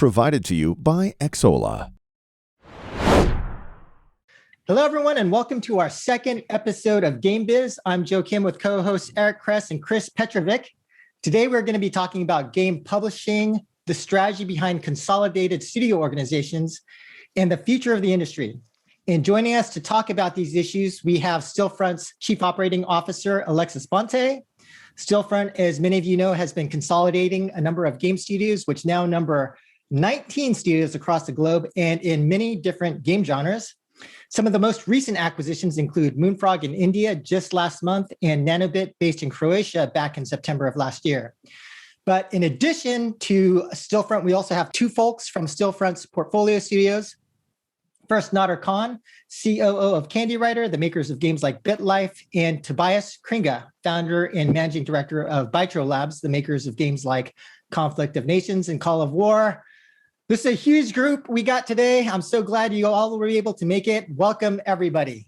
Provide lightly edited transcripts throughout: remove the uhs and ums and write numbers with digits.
provided to you by Xsolla. Hello, everyone, and welcome to our second episode of Game Biz. I'm Joe Kim with co-hosts Eric Kress and Chris Petrovic. Today, we're going to be talking about game publishing, the strategy behind consolidated studio organizations, and the future of the industry. And joining us to talk about these issues, we have Stillfront's Chief Operating Officer, Alexis Ponte. Stillfront, as many of you know, has been consolidating a number of game studios, which now number 19 studios across the globe and in many different game genres. Some of the most recent acquisitions include Moonfrog in India just last month and Nanobit based in Croatia back in September of last year. But in addition to Stillfront, we also have two folks from Stillfront's portfolio studios. First, Nader Khan, COO of Candy Writer, the makers of games like BitLife, and Tobias Kringa, founder and managing director of Bytro Labs, the makers of games like Conflict of Nations and Call of War. This is a huge group we got today. I'm so glad you all were able to make it. Welcome, everybody.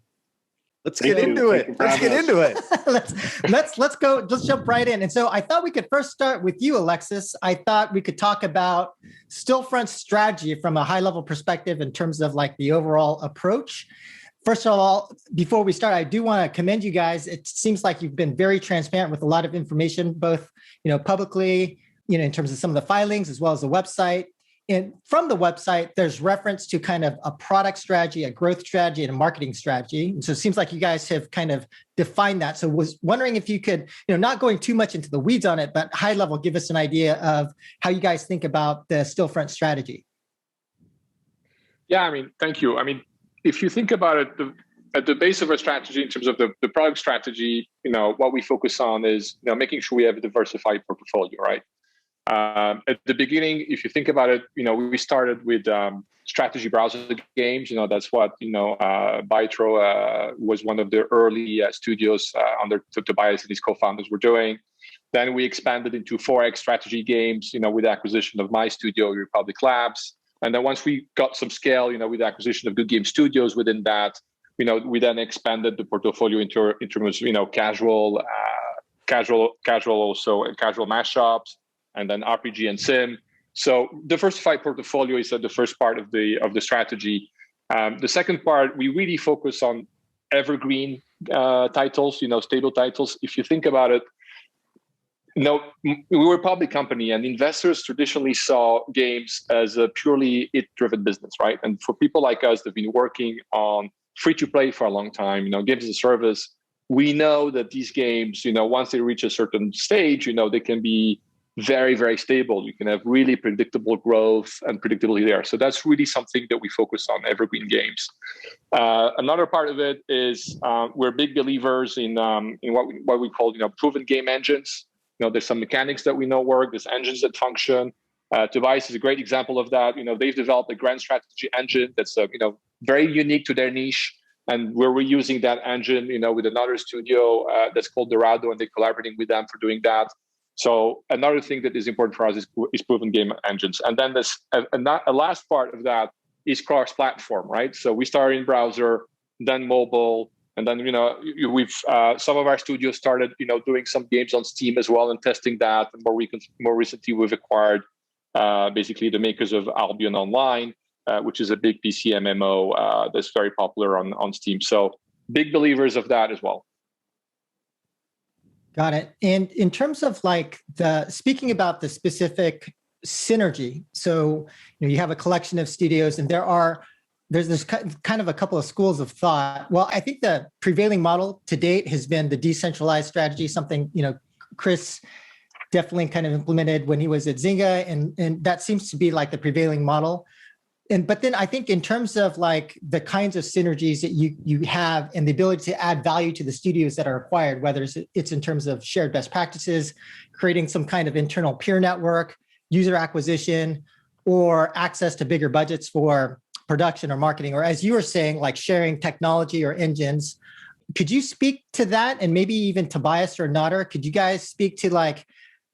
Let's get into it. Let's go. Let's jump right in. And so I thought we could first start with you, Alexis. I thought we could talk about Stillfront's strategy from a high level perspective in terms of like the overall approach. First of all, before we start, I do want to commend you guys. It seems like you've been very transparent with a lot of information, both, publicly, in terms of some of the filings as well as the website. And from the website, there's reference to kind of a product strategy, a growth strategy, and a marketing strategy. And so it seems like you guys have kind of defined that. So was wondering if you could, not going too much into the weeds on it, but high level, give us an idea of how you guys think about the Stillfront strategy. Yeah, thank you. If you think about it, at the base of our strategy, in terms of the product strategy, what we focus on is, making sure we have a diversified portfolio, right? At the beginning, if you think about it, we started with strategy browser games. That's what, Bytro was one of the early studios under Tobias and his co-founders were doing. Then we expanded into 4X strategy games, with the acquisition of my studio, Republic Labs. And then once we got some scale, with the acquisition of Good Game Studios within that, we then expanded the portfolio into terms of, casual also, and casual mashups, and then RPG and Sim. So diversified portfolio is the first part of the strategy. The second part, we really focus on evergreen titles, stable titles. If you think about it, we were a public company, and investors traditionally saw games as a purely it-driven business, right? And for people like us that have been working on free-to-play for a long time, games as a service, we know that these games, once they reach a certain stage, they can be very, very stable. You can have really predictable growth and predictability there. So that's really something that we focus on, evergreen games. Another part of it is we're big believers in what we call proven game engines. There's some mechanics that we know work. There's engines that function. Tobias is a great example of that. They've developed a grand strategy engine that's very unique to their niche. And we're reusing that engine, with another studio that's called Dorado, and they're collaborating with them for doing that. So another thing that is important for us is proven game engines. And then there's a last part of that is cross-platform, right? So we started in browser, then mobile, and then, we've some of our studios started, doing some games on Steam as well and testing that. And more recently, we've acquired basically the makers of Albion Online, which is a big PC MMO that's very popular on Steam. So big believers of that as well. Got it. And in terms of speaking about the specific synergy, so you have a collection of studios, and there's kind of a couple of schools of thought. Well, I think the prevailing model to date has been the decentralized strategy, something Chris definitely kind of implemented when he was at Zynga, and that seems to be like the prevailing model. But then I think in terms of the kinds of synergies that you have and the ability to add value to the studios that are acquired, whether it's in terms of shared best practices, creating some kind of internal peer network, user acquisition, or access to bigger budgets for production or marketing, or as you were saying, sharing technology or engines. Could you speak to that? And maybe even Tobias or Nader, could you guys speak to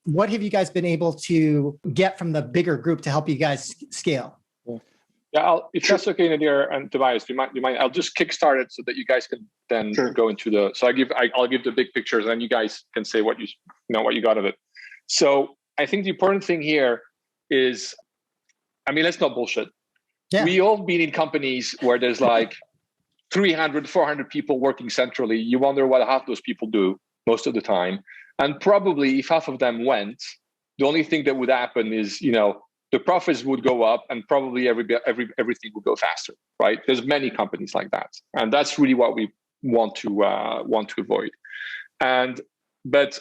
what have you guys been able to get from the bigger group to help you guys scale? Yeah, if that's okay, Nadir and Tobias, do you mind? I'll just kickstart it so that you guys can then go into the. So I'll give the big pictures, and you guys can say what you got of it. So I think the important thing here is I mean, let's not bullshit. Yeah. We all been in companies where there's like 300, 400 people working centrally. You wonder what half those people do most of the time. And probably if half of them went, the only thing that would happen is, the profits would go up and probably everything would go faster, right? There's many companies like that. And that's really what we want to avoid. But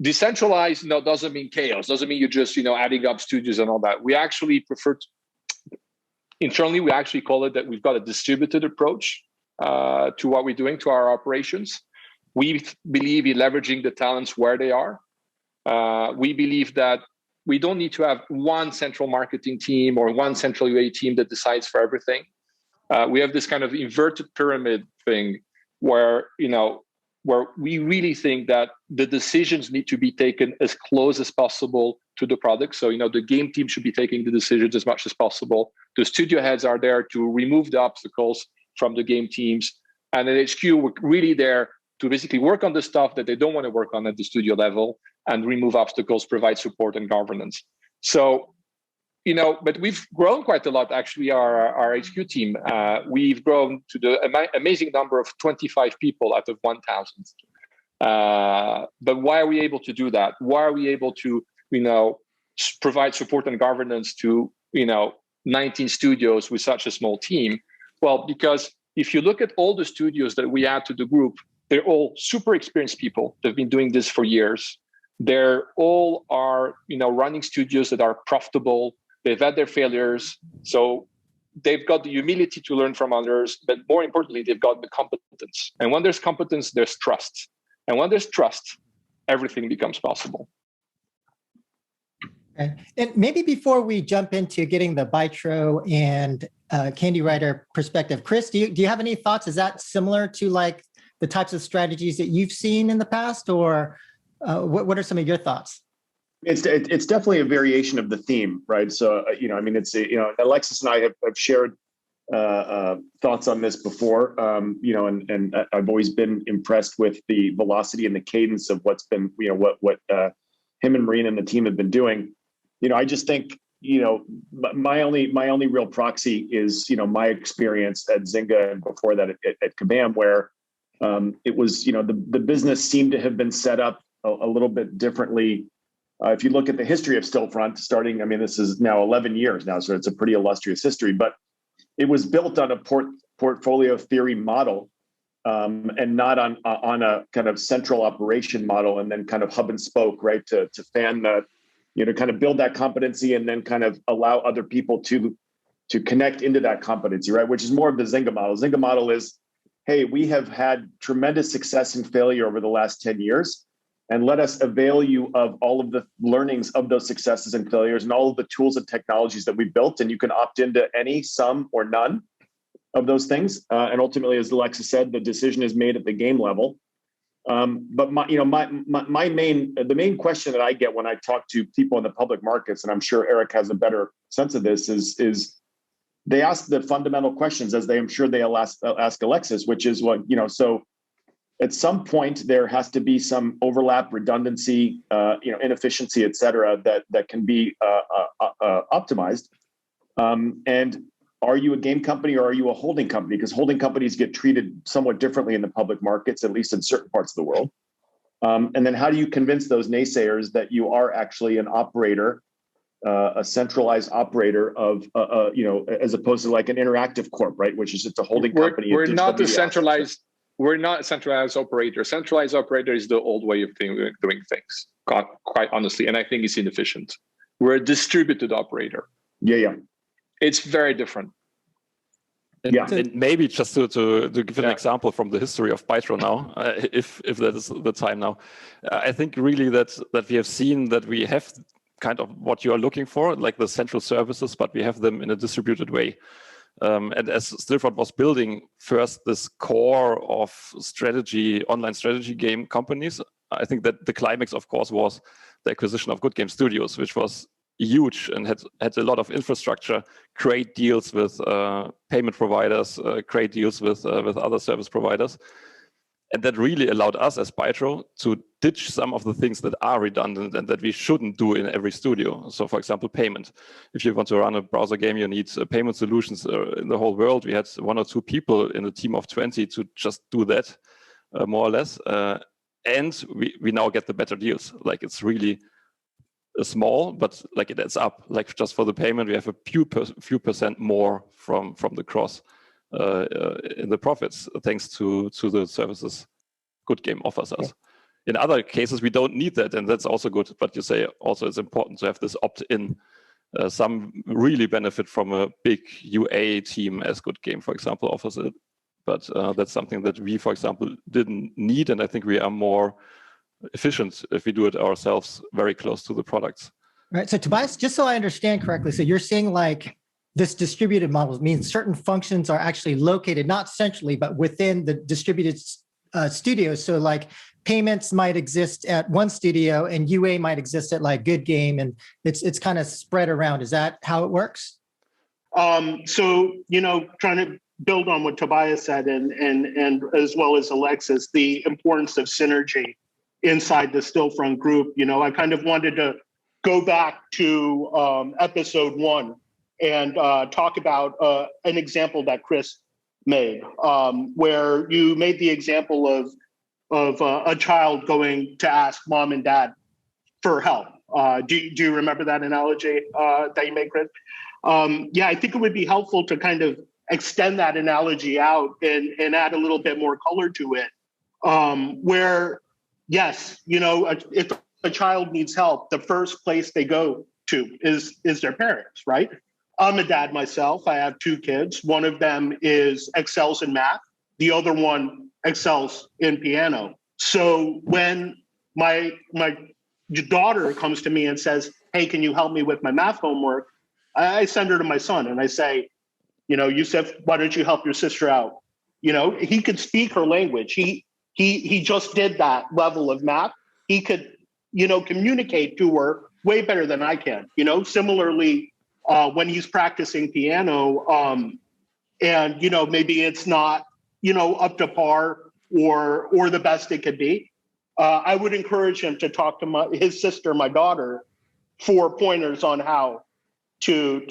decentralized doesn't mean chaos. Doesn't mean you're just, adding up studios and all that. We actually internally, we actually call it that we've got a distributed approach to what we're doing to our operations. We believe in leveraging the talents where they are. We believe that we don't need to have one central marketing team or one central UA team that decides for everything. We have this kind of inverted pyramid thing where we really think that the decisions need to be taken as close as possible to the product. So, the game team should be taking the decisions as much as possible. The studio heads are there to remove the obstacles from the game teams. And at HQ, we're really there to basically work on the stuff that they don't want to work on at the studio level and remove obstacles, provide support and governance. So, but we've grown quite a lot, actually, our HQ team. We've grown to the amazing number of 25 people out of 1,000. But why are we able to do that? Why are we able to, provide support and governance to, 19 studios with such a small team? Well, because if you look at all the studios that we add to the group, they're all super experienced people. They've been doing this for years. They're all running studios that are profitable. They've had their failures. So they've got the humility to learn from others, but more importantly, they've got the competence. And when there's competence, there's trust. And when there's trust, everything becomes possible. Okay. And maybe before we jump into getting the Bytro and Candy Writer perspective, Chris, do you have any thoughts? Is that similar to like the types of strategies that you've seen in the past, or what are some of your thoughts? It's definitely a variation of the theme, right? So, it's, Alexis and I have shared thoughts on this before, and I've always been impressed with the velocity and the cadence of what's been, what him and Marina and the team have been doing. I just think, my only real proxy is, my experience at Zynga and before that at Kabam, where it was, the business seemed to have been set up a little bit differently. If you look at the history of Stillfront, starting, this is now 11 years now, so it's a pretty illustrious history, but it was built on a portfolio theory model, and not on a kind of central operation model, and then kind of hub and spoke, right, to fan the, to kind of build that competency and then kind of allow other people to connect into that competency, right, which is more of the Zynga model. Zynga model is, hey, we have had tremendous success and failure over the last 10 years. And let us avail you of all of the learnings of those successes and failures and all of the tools and technologies that we built. And you can opt into any, some, or none of those things. And ultimately, as Alexis said, the decision is made at the game level. But the main question that I get when I talk to people in the public markets, and I'm sure Eric has a better sense of this, is they ask the fundamental questions, as I'm sure they'll ask Alexis, which is what, so at some point there has to be some overlap, redundancy, inefficiency, et cetera, that can be optimized. And are you a game company or are you a holding company? Because holding companies get treated somewhat differently in the public markets, at least in certain parts of the world. And then how do you convince those naysayers that you are actually an operator, a centralized operator of, as opposed to like an interactive corp, right? Which is just a holding company. We're not a centralized operator. Centralized operator is the old way of doing things, quite honestly. And I think it's inefficient. We're a distributed operator. Yeah. It's very different. And maybe just to give an example from the history of Bytro now, if that is the time now, I think really that we have seen that we have kind of what you are looking for, like the central services, but we have them in a distributed way. And as Stillfront was building first this core of online strategy game companies, I think that the climax, of course, was the acquisition of Good Game Studios, which was huge and had a lot of infrastructure, great deals with payment providers, great deals with other service providers. And that really allowed us as Bytro to ditch some of the things that are redundant and that we shouldn't do in every studio. So for example, payment. If you want to run a browser game, you need payment solutions in the whole world. We had 1 or 2 people in a team of 20 to just do that, more or less. And we now get the better deals. Like it's really small, but like it adds up. Like just for the payment, we have a few percent more from the cross in the profits, thanks to the services Good Game offers us. In other cases, we don't need that, and that's also good. But you say also it's important to have this opt-in. Some really benefit from a big UA team, as Good Game, for example, offers it. But that's something that we, for example, didn't need, and I think we are more efficient if we do it ourselves, very close to the products. Right. So Tobias, just so I understand correctly, so you're saying like this distributed model means certain functions are actually located not centrally, but within the distributed studios. So like payments might exist at one studio and UA might exist at like Good Game, and it's kind of spread around. Is that how it works? So, trying to build on what Tobias said and as well as Alexis, the importance of synergy inside the Stillfront group. I kind of wanted to go back to episode 1 and talk about an example that Chris made, where you made the example of a child going to ask mom and dad for help. Do you remember that analogy that you made, Chris? I think it would be helpful to kind of extend that analogy out and add a little bit more color to it, where, yes, if a child needs help, the first place they go to is their parents, right? I'm a dad myself. I have 2 kids. One of them excels in math. The other one excels in piano. So when my daughter comes to me and says, hey, can you help me with my math homework? I send her to my son and I say, Yusuf, why don't you help your sister out? He could speak her language. He just did that level of math. He could, communicate to her way better than I can. Similarly, when he's practicing piano, and maybe it's not up to par or the best it could be, I would encourage him to talk to his sister, my daughter, for pointers on how to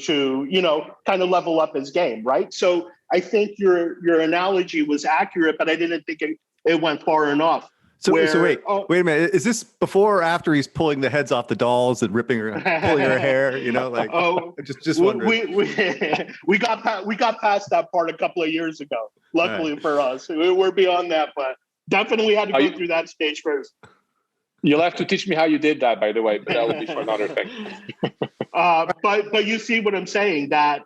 kind of level up his game, right? So I think your analogy was accurate, but I didn't think it went far enough. So wait a minute. Is this before or after he's pulling the heads off the dolls and pulling her hair? Just wondering. We got past that part a couple of years ago. Luckily for us, we're beyond that, but definitely had to go through that stage first. You'll have to teach me how you did that, by the way, but that will be for another thing. But you see what I'm saying, that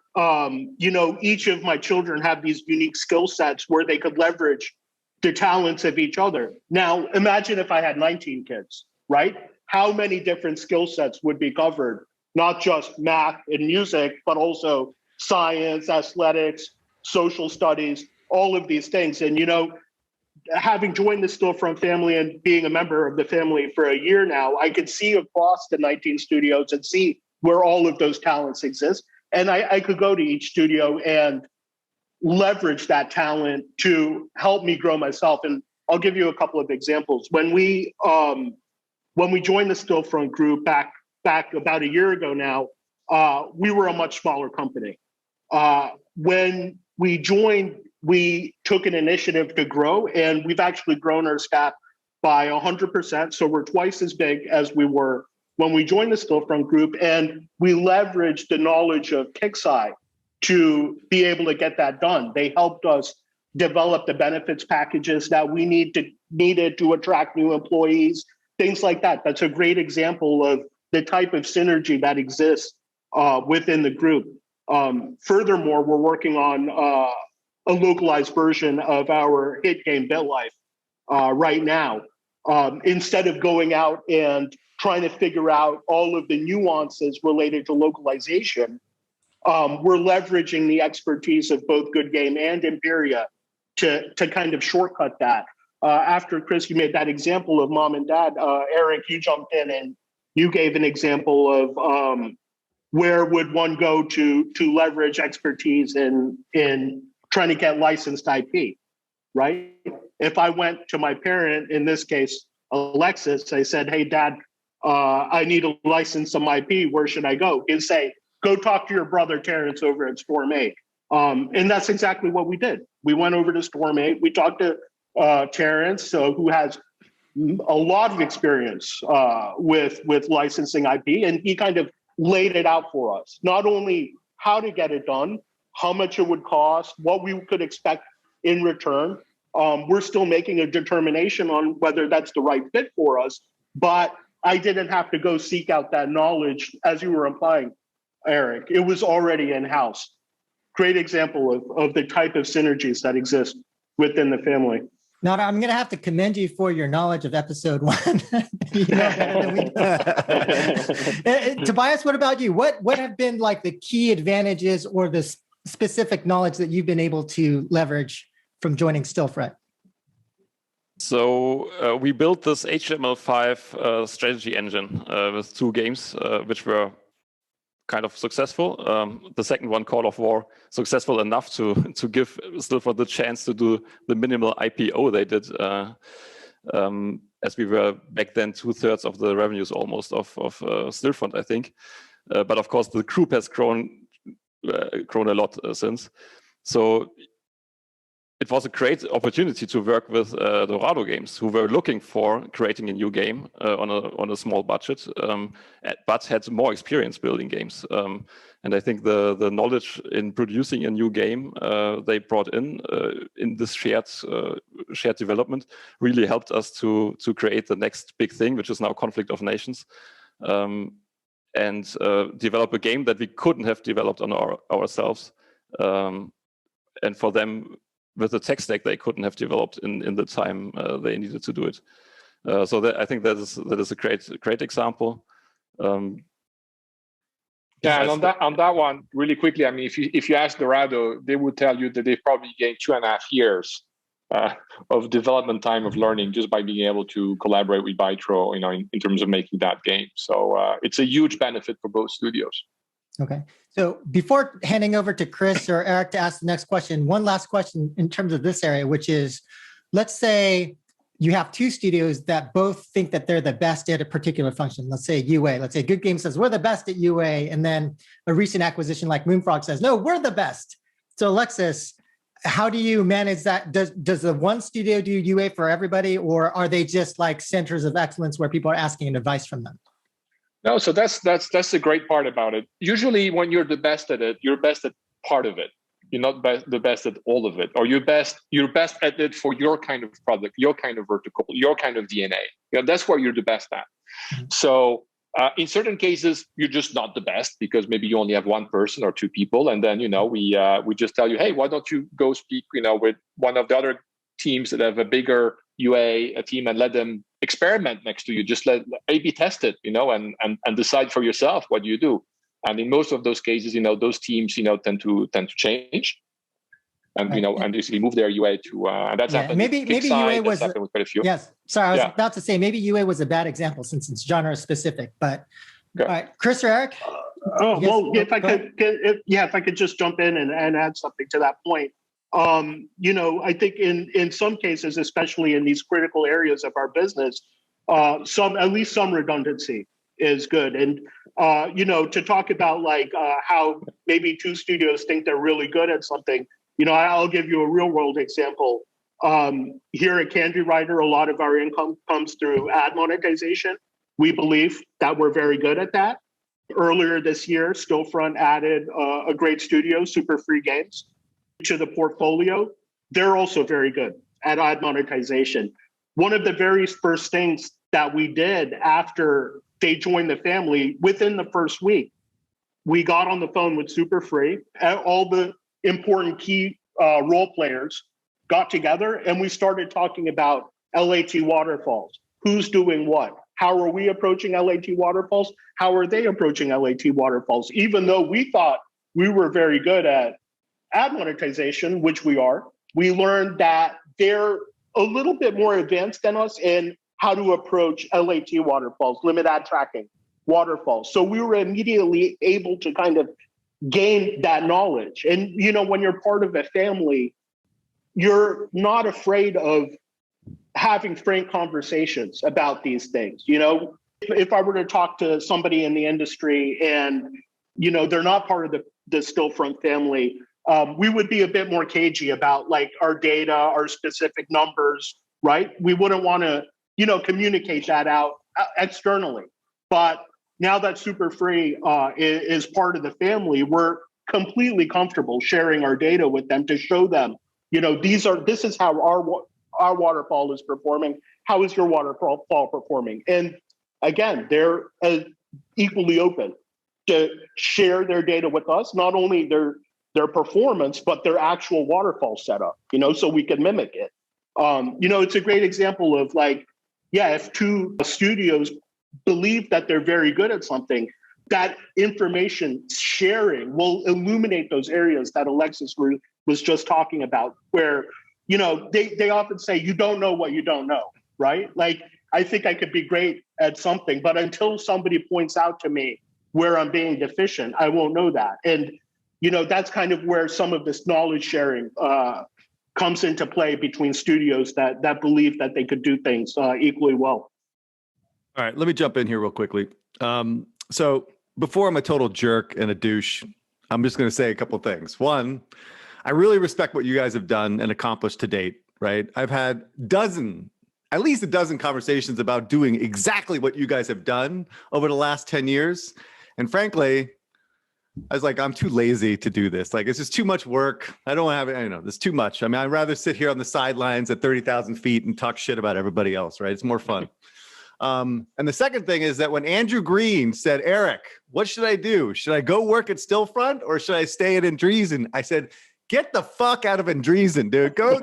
each of my children have these unique skill sets where they could leverage the talents of each other. Now, imagine if I had 19 kids, right? How many different skill sets would be covered? Not just math and music, but also science, athletics, social studies, all of these things. And, having joined the Stillfront family and being a member of the family for a year now, I could see across the 19 studios and see where all of those talents exist. And I could go to each studio and leverage that talent to help me grow myself. And I'll give you a couple of examples. When we joined the Stillfront group back about a year ago now, we were a much smaller company. When we joined, we took an initiative to grow, and we've actually grown our staff by 100%. So we're twice as big as we were when we joined the Stillfront group, and we leveraged the knowledge of Xsolla to be able to get that done. They helped us develop the benefits packages that we needed to attract new employees, things like that. That's a great example of the type of synergy that exists within the group. Furthermore, we're working on a localized version of our hit game BitLife right now. Instead of going out and trying to figure out all of the nuances related to localization, we're leveraging the expertise of both Good Game and Imperia to kind of shortcut that. After Chris, you made that example of mom and dad, Eric, you jumped in and you gave an example of where would one go to leverage expertise in trying to get licensed IP, right? if I went to my parent, in this case, Alexis, I said, hey, Dad, I need to license some IP. Where should I go? He'd say, go talk to your brother, Terrence, over at Storm 8. And that's exactly what we did. We went over to Storm 8. We talked to Terrence, who has a lot of experience with licensing IP, and he kind of laid it out for us. Not only how to get it done, how much it would cost, what we could expect in return. We're still making a determination on whether that's the right fit for us, but I didn't have to go seek out that knowledge, as you were implying, Eric. It was already in-house. Great example of the type of synergies that exist within the family. Nada, I'm going to have to commend you for your knowledge of episode 1. You know better than we do. Tobias, what about you? What have been like the key advantages or the specific knowledge that you've been able to leverage from joining Stillfront? So we built this HTML5 strategy engine with 2 games, which were kind of successful. The second one, Call of War, successful enough to give Stillfront the chance to do the minimal IPO they did, as we were back then 2/3 of the revenues almost of Stillfront, I think. But of course, the group has grown a lot since. So it was a great opportunity to work with Dorado Games, who were looking for creating a new game on a small budget, but had more experience building games. And I think the knowledge in producing a new game they brought in this shared development really helped us to create the next big thing, which is now Conflict of Nations, and develop a game that we couldn't have developed on ourselves. And for them, with the tech stack, they couldn't have developed in the time they needed to do it. So I think that is a great example. Yeah, and on that one, really quickly, I mean, if you ask Dorado, they would tell you that they probably gained 2.5 years of development time of learning just by being able to collaborate with Bytro, in terms of making that game. So it's a huge benefit for both studios. Okay. So before handing over to Chris or Eric to ask the next question, one last question in terms of this area, which is, let's say you have 2 studios that both think that they're the best at a particular function. Let's say UA. Let's say Good Game says, we're the best at UA. And then a recent acquisition like Moonfrog says, no, we're the best. So Alexis, how do you manage that? Does the one studio do UA for everybody, or are they just like centers of excellence where people are asking advice from them? No, so that's the great part about it. Usually when you're the best at it, you're best at part of it. You're not the best at all of it, or you're best at it for your kind of product, your kind of vertical, your kind of DNA. That's what you're the best at. Mm-hmm. So in certain cases, you're just not the best because maybe you only have 1 person or 2 people, and then we just tell you, hey, why don't you go speak with one of the other teams that have a bigger UA team and let them experiment next to you. Just let A/B test it, and decide for yourself what you do. And in most of those cases, those teams, tend to change, and and usually move their UA to. And that's happened. Maybe UA was happened with quite a few. Yes, sorry, I was about to say maybe UA was a bad example since it's genre specific. But all right, Chris or Eric. If I could just jump in and add something to that point. I think in some cases, especially in these critical areas of our business, at least some redundancy is good. And, to talk about how maybe 2 studios think they're really good at something, I'll give you a real world example. Here at Candy Writer, a lot of our income comes through ad monetization. We believe that we're very good at that. Earlier this year, Stillfront added a great studio, Super Free Games, to the portfolio. They're also very good at ad monetization. One of the very first things that we did after they joined the family, within the first week, we got on the phone with Super Free. All the important key role players got together and we started talking about LAT Waterfalls. Who's doing what? How are we approaching LAT Waterfalls? How are they approaching LAT Waterfalls? Even though we thought we were very good at ad monetization, which we are, we learned that they're a little bit more advanced than us in how to approach LAT waterfalls, limit ad tracking, waterfalls. So we were immediately able to kind of gain that knowledge. And, when you're part of a family, you're not afraid of having frank conversations about these things. You know, if I were to talk to somebody in the industry and, you know, they're not part of the Stillfront family, we would be a bit more cagey about like our data, our specific numbers, right? We wouldn't want to, you know, communicate that out externally. But now that Super Free is part of the family, we're completely comfortable sharing our data with them to show them, you know, this is how our waterfall is performing. How is your waterfall performing? And again, they're equally open to share their data with us, not only their performance, but their actual waterfall setup, you know, so we can mimic it. You know, it's a great example of like, yeah, if two studios believe that they're very good at something, that information sharing will illuminate those areas that Alexis was just talking about, where, you know, they often say, you don't know what you don't know, right? Like, I think I could be great at something, but until somebody points out to me where I'm being deficient, I won't know that. And, you know, that's kind of where some of this knowledge sharing comes into play between studios that believe that they could do things equally well. All right, let me jump in here real quickly. So before I'm a total jerk and a douche, I'm just going to say a couple of things. One, I really respect what you guys have done and accomplished to date, right? I've had at least a dozen conversations about doing exactly what you guys have done over the last 10 years. And frankly, I was like, I'm too lazy to do this. Like, it's just too much work. I don't have it. I know, there's too much. I mean, I'd rather sit here on the sidelines at 30,000 feet and talk shit about everybody else, right? It's more fun. And the second thing is that when Andrew Green said, Eric, what should I do? Should I go work at Stillfront or should I stay at Andreessen? I said, get the fuck out of Andreessen, dude. Go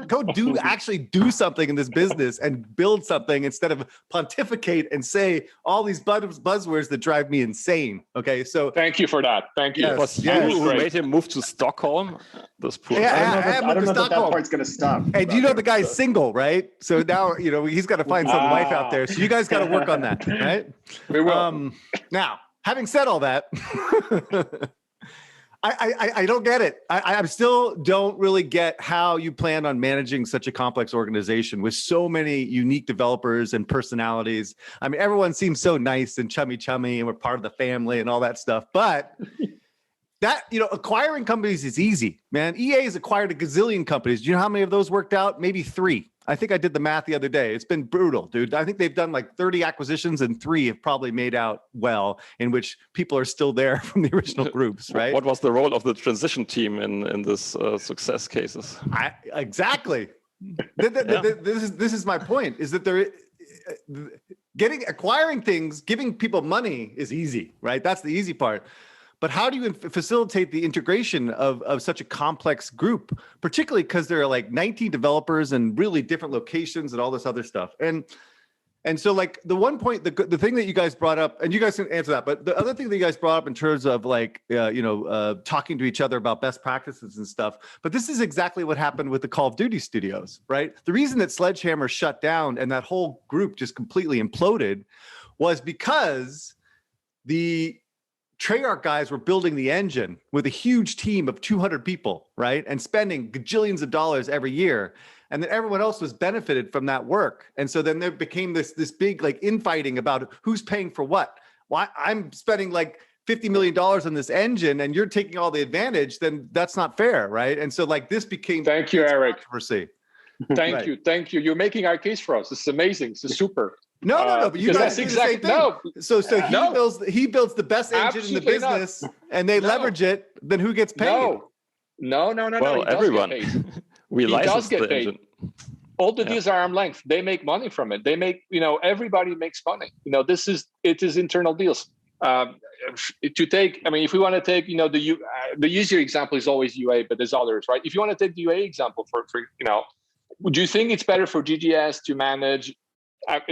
actually do something in this business and build something instead of pontificate and say all these buzzwords that drive me insane. Okay, so thank you for that. Thank you. Yes, who made him move to Stockholm? This poor I don't know that part's going to stop. And you know the guy's single, right? So now, you know, he's got to find some wife out there. So you guys got to work on that, right? We will. Now, having said all that, I don't get it. I still don't really get how you plan on managing such a complex organization with so many unique developers and personalities. I mean, everyone seems so nice and chummy and we're part of the family and all that stuff. But that, you know, acquiring companies is easy, man. EA has acquired a gazillion companies. Do you know how many of those worked out? Maybe 3. I think I did the math the other day. It's been brutal, dude. I think they've done like 30 acquisitions and 3 have probably made out well, in which people are still there from the original groups, right? What was the role of the transition team in this success cases? Exactly. This is my point, is that acquiring things, giving people money is easy, right? That's the easy part. But how do you facilitate the integration of such a complex group, particularly because there are like 19 developers and really different locations and all this other stuff? And so like the one point, the thing that you guys brought up, and you guys can answer that, but the other thing that you guys brought up in terms of like, talking to each other about best practices and stuff, but this is exactly what happened with the Call of Duty studios, right? The reason that Sledgehammer shut down and that whole group just completely imploded was because the Treyarch guys were building the engine with a huge team of 200 people, right? And spending gajillions of dollars every year. And then everyone else was benefited from that work. And so then there became this big like infighting about who's paying for what. Why I'm spending like $50 million on this engine and you're taking all the advantage, then that's not fair, right? And so like this became Thank you, Eric. Controversy. Thank you. You're making our case for us. This is amazing. This is super. No, but you guys do the same thing. No. So he builds the best engine in the business and they leverage it, then who gets paid? No. Well, everyone. We license the engine. All the deals are arm's length. They make money from it. They make, everybody makes money. It is internal deals. If we want to take, the easier example is always UA, but there's others, right? If you want to take the UA example for do you think it's better for GGS to manage,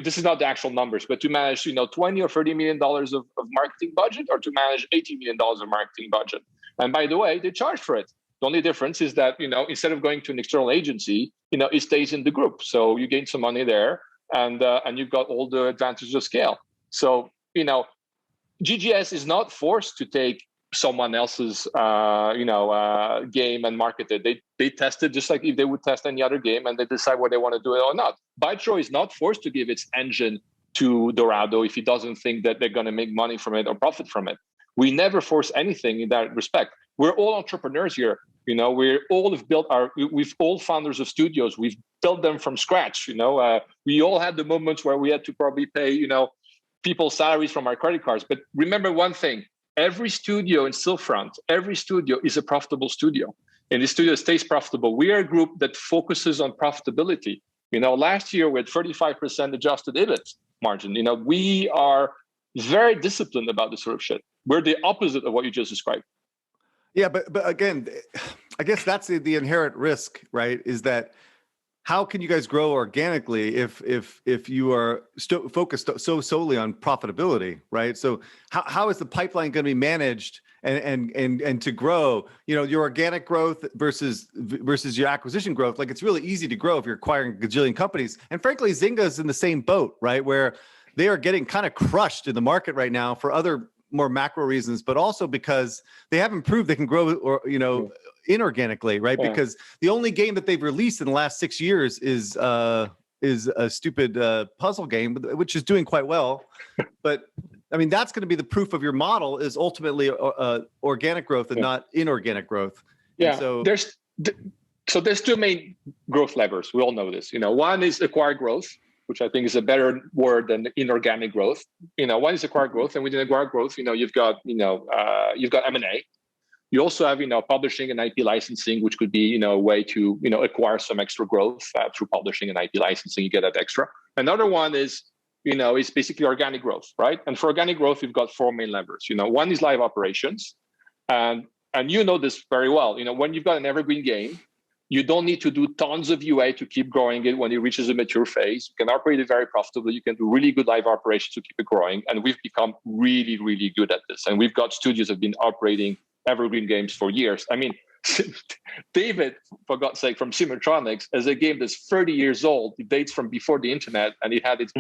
this is not the actual numbers, but to manage, $20 or $30 million of marketing budget, or to manage $80 million of marketing budget? And by the way, they charge for it. The only difference is that, instead of going to an external agency, it stays in the group. So you gain some money there and you've got all the advantages of scale. So, GGS is not forced to take someone else's game and market it. They test it just like if they would test any other game, and they decide whether they want to do it or not. Bytro is not forced to give its engine to Dorado if he doesn't think that they're going to make money from it or profit from it. We never force anything in that respect. We're all entrepreneurs here. We've all founders of studios. We've built them from scratch. We all had the moments where we had to probably pay, people's salaries from our credit cards. But remember one thing, every studio in Stillfront, every studio is a profitable studio. And the studio stays profitable. We are a group that focuses on profitability. Last year we had 35% adjusted EBIT margin. We are very disciplined about this sort of shit. We're the opposite of what you just described. Yeah, but again, I guess that's the inherent risk, right? Is that how can you guys grow organically if you are focused so solely on profitability, right? So how is the pipeline going to be managed and to grow? Your organic growth versus your acquisition growth. Like, it's really easy to grow if you're acquiring a gajillion companies. And frankly, Zynga's in the same boat, right? Where they are getting kind of crushed in the market right now for other more macro reasons, but also because they haven't proved they can grow or inorganically, right? Yeah. Because the only game that they've released in the last 6 years is a stupid puzzle game, which is doing quite well. But I mean, that's going to be the proof of your model is ultimately organic growth and not inorganic growth. Yeah. And so there's two main growth levers. We all know this. One is acquired growth, which I think is a better word than inorganic growth. One is acquired growth, and within acquired growth, you've got M&A. You also have, publishing and IP licensing, which could be, a way to, acquire some extra growth through publishing and IP licensing. You get that extra. Another one is basically organic growth, right? And for organic growth, you've got four main levers. One is live operations, and you know this very well. When you've got an evergreen game, you don't need to do tons of UA to keep growing it when it reaches a mature phase. You can operate it very profitably. You can do really good live operations to keep it growing. And we've become really, really good at this. And we've got studios that have been operating evergreen games for years. I mean, David, for God's sake, from Simultronics, as a game that's 30 years old, it dates from before the internet, and it had its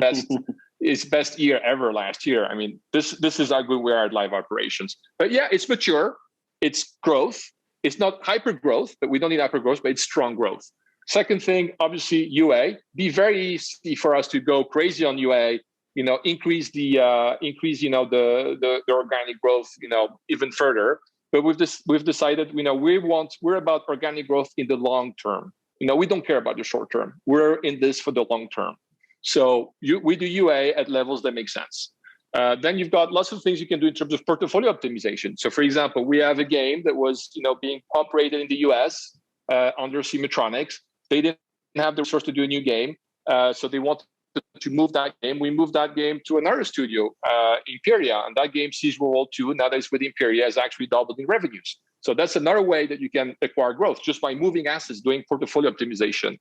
best year ever last year. I mean, this is how good we are at live operations. But yeah, it's mature. It's growth. It's not hyper growth, but we don't need hyper growth, but it's strong growth. Second thing, obviously, UA. Be very easy for us to go crazy on UA. Increase the organic growth, even further. But we've decided, we're about organic growth in the long term. We don't care about the short term. We're in this for the long term. So we do UA at levels that make sense. Then you've got lots of things you can do in terms of portfolio optimization. So, for example, we have a game that was, being operated in the US under Simultronics. They didn't have the resource to do a new game, so they wanted to move that game. We moved that game to another studio, Imperia, and that game sees World 2. Now that it's with Imperia, has actually doubled in revenues. So that's another way that you can acquire growth, just by moving assets, doing portfolio optimization.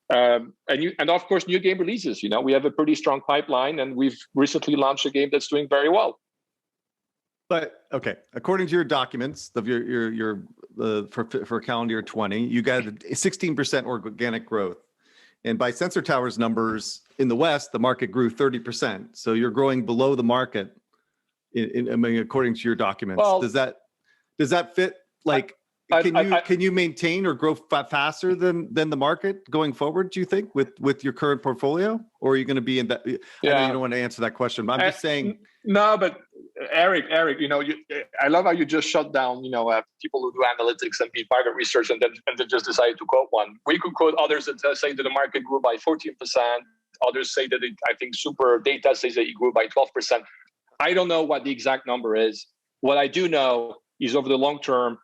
And of course, new game releases. We have a pretty strong pipeline, and we've recently launched a game that's doing very well. But okay, according to your documents of your for calendar year 20, you got 16% organic growth, and by Sensor Tower's numbers in the West, the market grew 30%. So you're growing below the market. According to your documents, well, does that fit? Like, can you maintain or grow faster than the market going forward, do you think, with your current portfolio? Or are you going to be in that? Yeah. I know you don't want to answer that question, but I'm just saying. No, but Eric, I love how you just shut down, people who do analytics and market research and then just decided to quote one. We could quote others that say that the market grew by 14%. Others say that I think Super Data says that it grew by 12%. I don't know what the exact number is. What I do know is over the long term,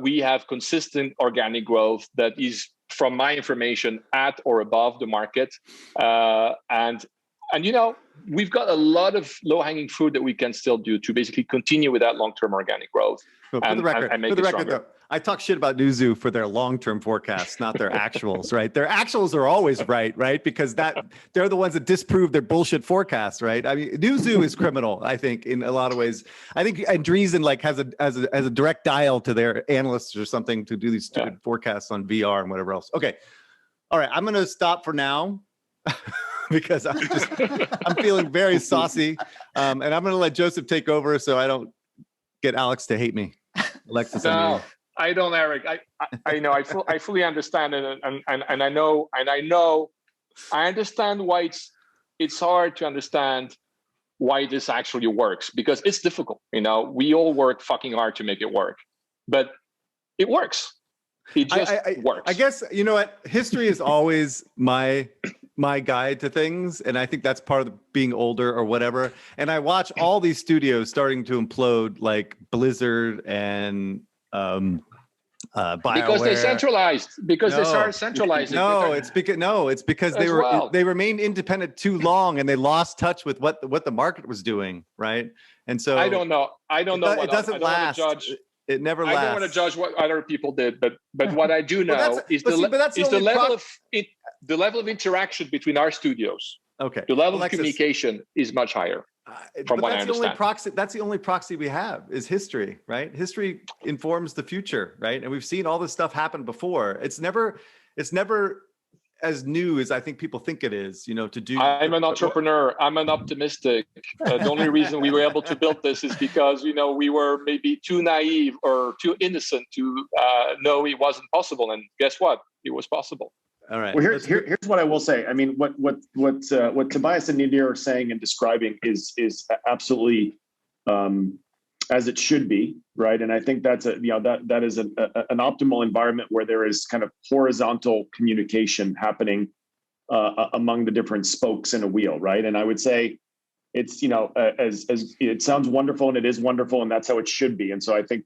we have consistent organic growth that is, from my information, at or above the market. And we've got a lot of low-hanging fruit that we can still do to basically continue with that long-term organic growth. For the record, though, I talk shit about Newzoo for their long-term forecasts, not their actuals, right? Their actuals are always right? Because they're the ones that disprove their bullshit forecasts, right? I mean, Newzoo is criminal, I think, in a lot of ways. I think Andreessen has a direct dial to their analysts or something to do these stupid forecasts on VR and whatever else. Okay, all right, I'm going to stop for now. Because I'm feeling very saucy, and I'm going to let Joseph take over so I don't get Alex to hate me. Alexis. No, I don't, Eric. I know. I fully understand it, and I understand why it's hard to understand why this actually works, because it's difficult. We all work fucking hard to make it work, but it works. It just works. I guess, you know what? History is always my guide to things. And I think that's part of being older or whatever. And I watch all these studios starting to implode, like Blizzard and BioWare. Because they centralized. Because they started centralizing. It's because they remained independent too long, and they lost touch with what the market was doing, right? And so I don't know. It doesn't last. It never lasts. I don't want to judge what other people did, but what I do know is the level of interaction between our studios. Okay. The level of communication is much higher. From what I understand. That's the only proxy we have is history, right? History informs the future, right? And we've seen all this stuff happen before. It's never as new as I think people think it is, to do. I'm an entrepreneur. I'm an optimistic. The only reason we were able to build this is because, we were maybe too naive or too innocent to know it wasn't possible. And guess what? It was possible. All right. Well, here's what I will say. I mean, what Tobias and Nadir are saying and describing is absolutely as it should be, right? And I think that's that is an optimal environment where there is kind of horizontal communication happening among the different spokes in a wheel, right? And I would say it's as it sounds wonderful, and it is wonderful, and that's how it should be. And so I think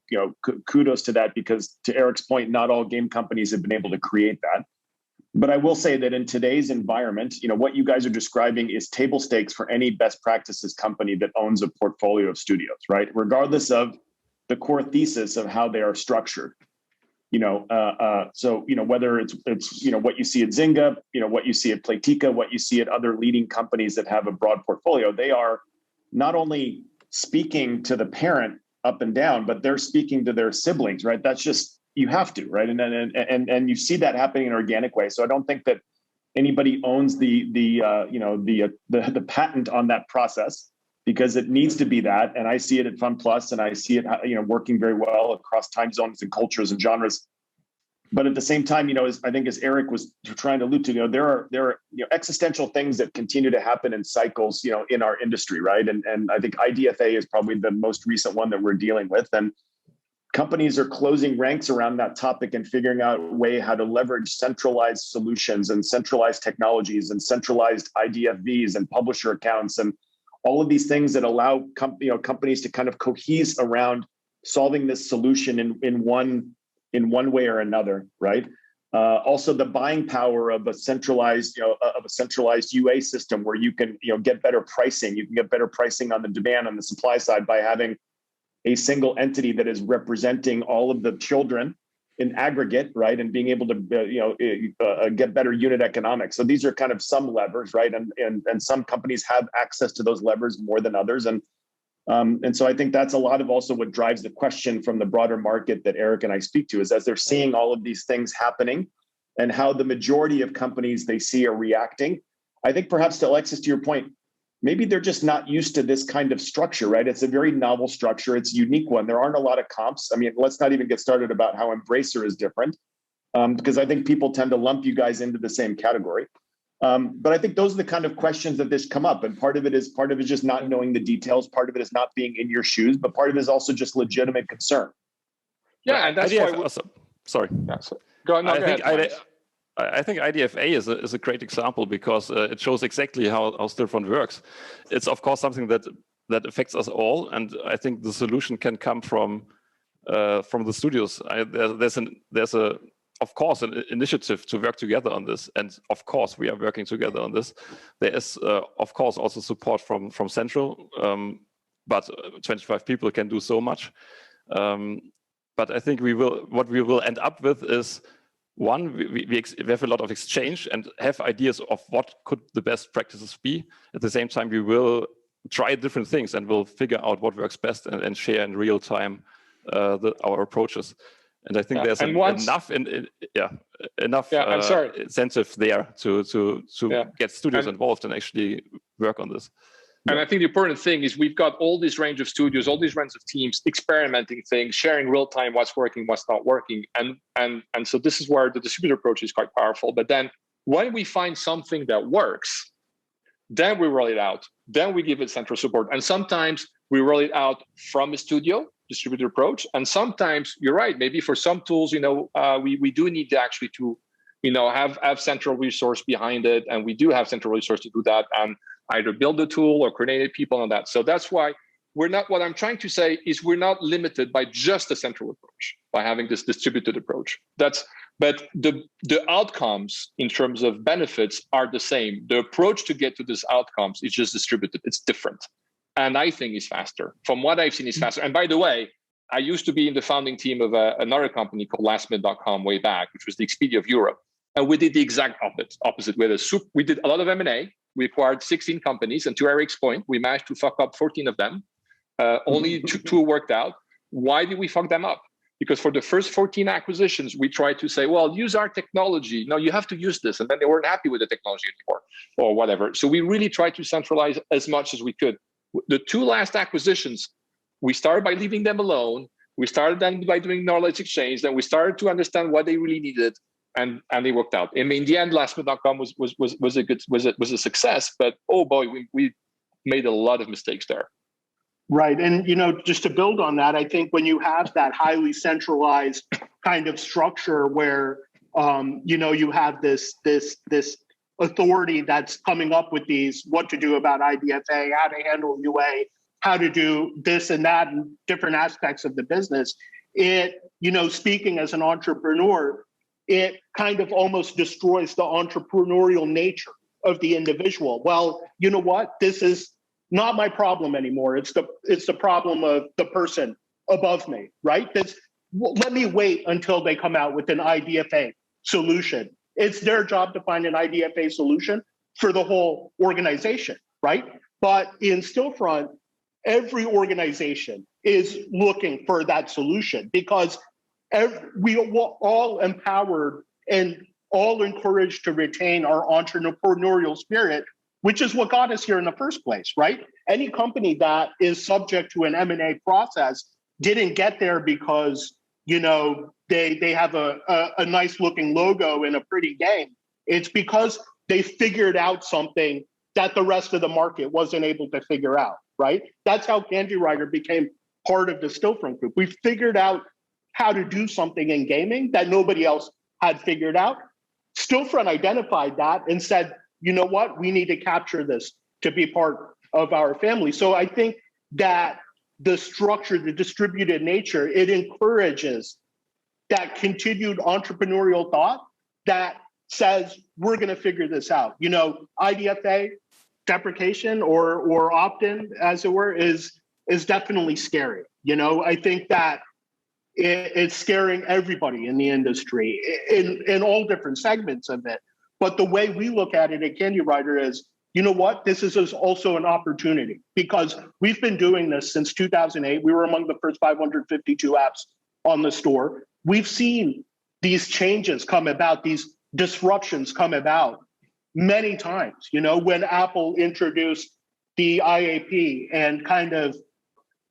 kudos to that, because to Eric's point, not all game companies have been able to create that. But I will say that in today's environment, what you guys are describing is table stakes for any best practices company that owns a portfolio of studios, right? Regardless of the core thesis of how they are structured. So whether it's what you see at Zynga, what you see at Playtika, what you see at other leading companies that have a broad portfolio, they are not only speaking to the parent up and down, but they're speaking to their siblings, right? That's just, you have to, right? And you see that happening in an organic way. So I don't think that anybody owns the patent on that process, because it needs to be that. And I see it at Fun Plus, and I see it working very well across time zones and cultures and genres. But at the same time, as Eric was trying to allude to, there are existential things that continue to happen in cycles, in our industry, right? And I think IDFA is probably the most recent one that we're dealing with. And companies are closing ranks around that topic and figuring out a way how to leverage centralized solutions and centralized technologies and centralized IDFVs and publisher accounts and all of these things that allow companies to kind of cohese around solving this solution in one way or another, right? Also, the buying power of a centralized UA system where you can get better pricing. You can get better pricing on the demand on the supply side by having a single entity that is representing all of the children in aggregate, right? And being able to, get better unit economics. So these are kind of some levers, right? And some companies have access to those levers more than others. And so I think that's a lot of also what drives the question from the broader market that Eric and I speak to, is as they're seeing all of these things happening and how the majority of companies they see are reacting. I think perhaps, to Alexis, to your point, maybe they're just not used to this kind of structure, right? It's a very novel structure. It's a unique one. There aren't a lot of comps. I mean, let's not even get started about how Embracer is different, because I think people tend to lump you guys into the same category. But I think those are the kind of questions that this come up. And part of it is just not knowing the details. Part of it is not being in your shoes, but part of it is also just legitimate concern. Yeah, and that's why. Sorry. Yeah, so, go ahead. I think IDFA is a great example, because it shows exactly how Stillfront works. It's of course something that affects us all, and I think the solution can come from the studios. There's of course an initiative to work together on this, and of course we are working together on this. There is of course also support from Central, but 25 people can do so much. But I think what we will end up with is, one, we have a lot of exchange and have ideas of what could the best practices be. At the same time, we will try different things and we'll figure out what works best and share in real time our approaches. And I think there's enough incentive there to get studios involved and actually work on this. And I think the important thing is we've got all this range of studios, all these range of teams experimenting things, sharing real time what's working, what's not working. And so this is where the distributor approach is quite powerful. But then when we find something that works, then we roll it out. Then we give it central support. And sometimes we roll it out from a studio, distributor approach. And sometimes you're right, maybe for some tools, we do need to actually to, have central resource behind it. And we do have central resource to do that and either build the tool or coordinate people on that. So that's why what I'm trying to say is we're not limited by just a central approach, by having this distributed approach. But the outcomes in terms of benefits are the same. The approach to get to these outcomes is just distributed. It's different. And I think it's faster. From what I've seen, it's faster. And by the way, I used to be in the founding team of another company called lastminute.com way back, which was the Expedia of Europe. And we did the exact opposite. We did a lot of M&A. We acquired 16 companies. And to Eric's point, we managed to fuck up 14 of them. Only two worked out. Why did we fuck them up? Because for the first 14 acquisitions, we tried to say, well, use our technology. No, you have to use this. And then they weren't happy with the technology anymore or whatever. So we really tried to centralize as much as we could. The two last acquisitions, we started by leaving them alone. We started then by doing knowledge exchange. Then we started to understand what they really needed. And they worked out. I mean, in the end, lastminute.com was a success. But oh boy, we made a lot of mistakes there. Right. And, just to build on that, I think when you have that highly centralized kind of structure where, you have this authority that's coming up with these, what to do about IDFA, how to handle UA, how to do this and that, and different aspects of the business. It, speaking as an entrepreneur, it kind of almost destroys the entrepreneurial nature of the individual. Well, you know what? This is not my problem anymore. It's the problem of the person above me, right? Let me wait until they come out with an IDFA solution. It's their job to find an IDFA solution for the whole organization, right? But in Stillfront, every organization is looking for that solution because we are all empowered and all encouraged to retain our entrepreneurial spirit, which is what got us here in the first place, right? Any company that is subject to an M&A process didn't get there because, they have a nice looking logo in a pretty game. It's because they figured out something that the rest of the market wasn't able to figure out, right? That's how Candy Writer became part of the Stillfront group. We figured out how to do something in gaming that nobody else had figured out. Stillfront identified that and said, you know what, we need to capture this to be part of our family. So I think that the structure, the distributed nature, it encourages that continued entrepreneurial thought that says, we're going to figure this out. IDFA deprecation or opt-in, as it were, is definitely scary. I think that it's scaring everybody in the industry in all different segments of it. But the way we look at it at Candy Writer is, you know what? This is also an opportunity because we've been doing this since 2008. We were among the first 552 apps on the store. We've seen these changes come about, these disruptions come about many times. When Apple introduced the IAP and kind of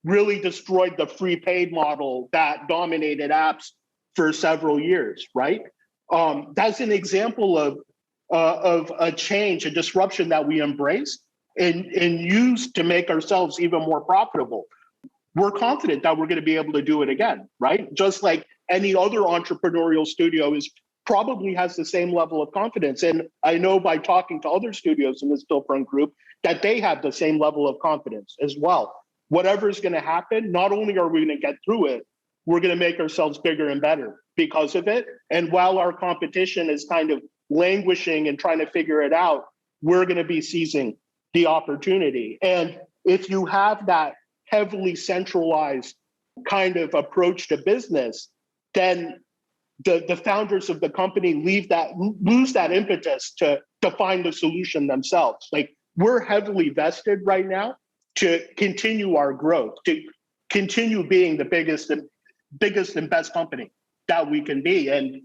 really destroyed the free paid model that dominated apps for several years, right? That's an example of a change, a disruption that we embrace and use to make ourselves even more profitable. We're confident that we're going to be able to do it again, right? Just like any other entrepreneurial studio probably has the same level of confidence. And I know by talking to other studios in the Stillfront group that they have the same level of confidence as well. Whatever is going to happen, not only are we going to get through it, we're going to make ourselves bigger and better because of it. And while our competition is kind of languishing and trying to figure it out, we're going to be seizing the opportunity. And if you have that heavily centralized kind of approach to business, then the founders of the company lose that impetus to find the solution themselves. Like, we're heavily vested right now to continue our growth, to continue being the biggest and best company that we can be. And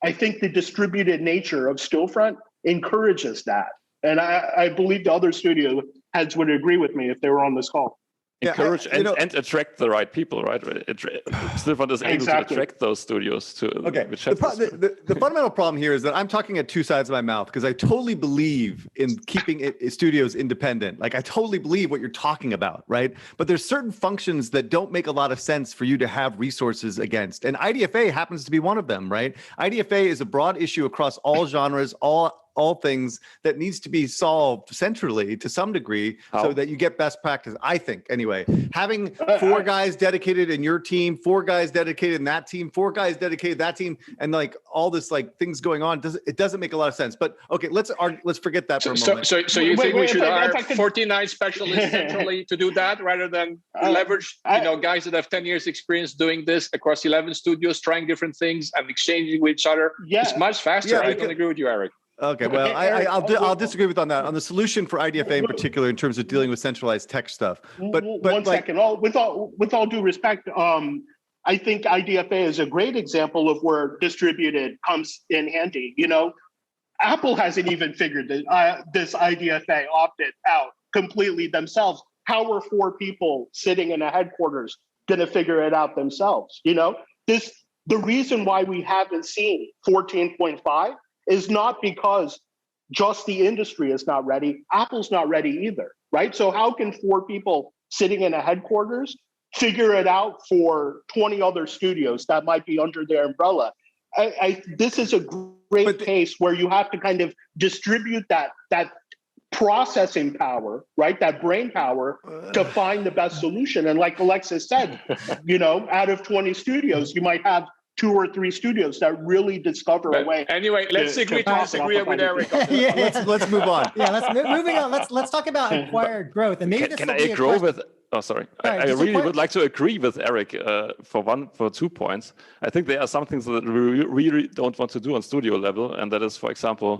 I think the distributed nature of Stillfront encourages that. And I believe the other studios heads would agree with me if they were on this call. Encourage and attract the right people, right? Stillfront is able to attract those studios to. Okay. The fundamental problem here is that I'm talking at two sides of my mouth because I totally believe in keeping studios independent. Like I totally believe what you're talking about, right? But there's certain functions that don't make a lot of sense for you to have resources against, and IDFA happens to be one of them, right? IDFA is a broad issue across all genres, all things that needs to be solved centrally to some degree so that you get best practice. I think anyway, having 4 guys dedicated in your team, 4 guys dedicated in that team, 4 guys dedicated that team, and like all this like things going on, it doesn't make a lot of sense. But okay, let's forget that for a moment. So you think we should hire 49 specialists centrally to do that rather than leverage guys that have 10 years experience doing this across 11 studios, trying different things and exchanging with each other? It's much faster. I can agree with you, Eric. Okay, well, I'll disagree with on that. On the solution for IDFA in particular, in terms of dealing with centralized tech stuff. But one second. With all due respect, I think IDFA is a great example of where distributed comes in handy. Apple hasn't even figured this IDFA opted out completely themselves. How are 4 people sitting in a headquarters going to figure it out themselves? The reason why we haven't seen 14.5 is not because just the industry is not ready. Apple's not ready either, right? So how can 4 people sitting in a headquarters figure it out for 20 other studios that might be under their umbrella? This is a great case where you have to kind of distribute that processing power, right? That brain power to find the best solution. And like Alexis said, out of 20 studios, you might have 2 or 3 studios that really discover a way. Anyway, let's agree to disagree with Eric. Let's move on. Moving on. Let's talk about acquired growth. And maybe can I agree with? Oh, sorry. I really would like to agree with Eric for 2 points. I think there are some things that we really don't want to do on studio level, and that is, for example,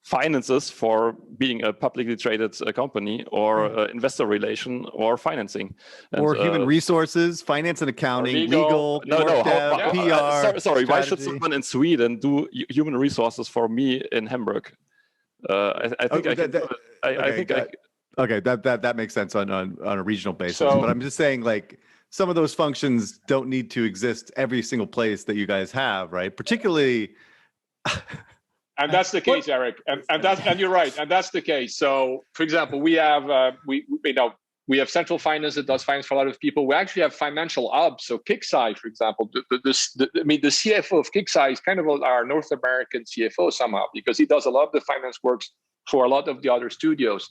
finances for being a publicly traded company, or investor relation, or financing, or human resources, finance and accounting, legal, PR. Sorry, why should someone in Sweden do human resources for me in Hamburg? I think that makes sense on a regional basis. But I'm just saying, like, some of those functions don't need to exist every single place that you guys have, right? Particularly. And that's the case, Eric. And you're right. And that's the case. So, for example, we have we have central finance that does finance for a lot of people. We actually have financial hubs. So Kixeye, for example, the CFO of Kixeye is kind of our North American CFO somehow, because he does a lot of the finance works for a lot of the other studios.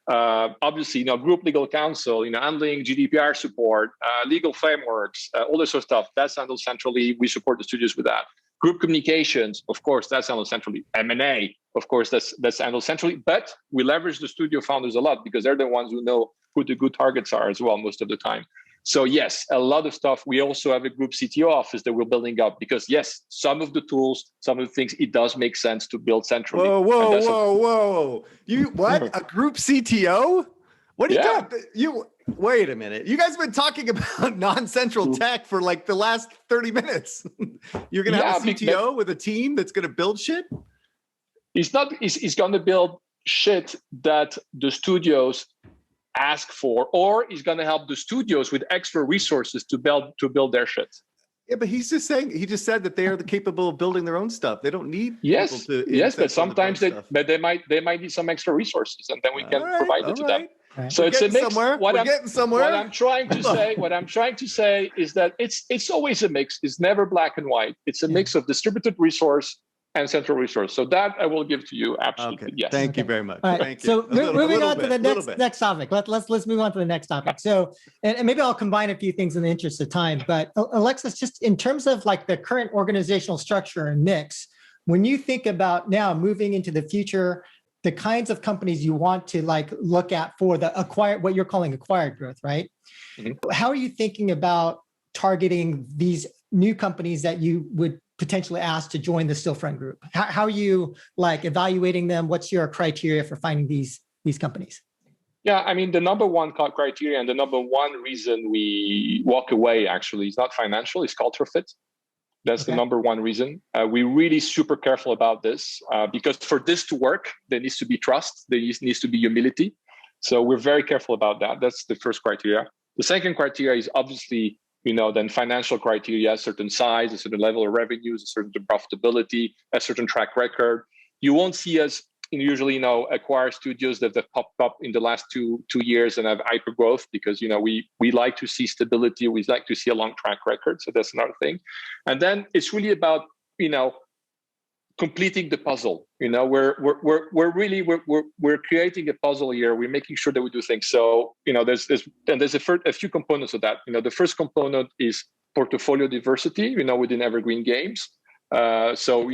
Obviously, group legal counsel, handling GDPR support, legal frameworks, all this sort of stuff. That's handled centrally. We support the studios with that. Group communications, of course, that's handled centrally. M&A, of course, that's handled centrally. But we leverage the studio founders a lot because they're the ones who know who the good targets are as well most of the time. So yes, a lot of stuff. We also have a group CTO office that we're building up because yes, some of the tools, some of the things, it does make sense to build centrally. Whoa! You what? A group CTO? What do you? Wait a minute. You guys have been talking about non-central tech for like the last 30 minutes. You're going to have a CTO with a team that's going to build shit? He's going to build shit that the studios ask for, or he's going to help the studios with extra resources to build their shit. Yeah, but he just said that they are capable of building their own stuff. They don't need people to. Yes, but sometimes they might need some extra resources, and then we can provide it to them. Right. So it's a mix. We're getting somewhere. What I'm trying to say is that it's always a mix. It's never black and white. It's a mix of distributed resource and central resource. So that I will give to you. Absolutely. Okay. Yes. Thank you very much. Right. Thank you. So moving on to the next topic. Let's move on to the next topic. So, and maybe I'll combine a few things in the interest of time, but Alexis, just in terms of like the current organizational structure and mix, when you think about now moving into the future, the kinds of companies you want to like look at for the what you're calling acquired growth, right? Mm-hmm. How are you thinking about targeting these new companies that you would potentially ask to join the Stillfront group? How are you like evaluating them? What's your criteria for finding these companies? Yeah, I mean, the number one criteria and the number one reason we walk away actually is not financial, it's culture fit. That's the number one reason. We're really super careful about this because for this to work, there needs to be trust. There needs to be humility. So we're very careful about that. That's the first criteria. The second criteria is obviously, then financial criteria, a certain size, a certain level of revenues, a certain profitability, a certain track record. You won't see us usually, acquire studios that have popped up in the last two years and have hyper growth, because, we like to see stability. We like to see a long track record. So that's another thing. And then it's really about, completing the puzzle. We're creating a puzzle here. We're making sure that we do things. So, there's a few components of that. The first component is portfolio diversity, within Evergreen Games. So,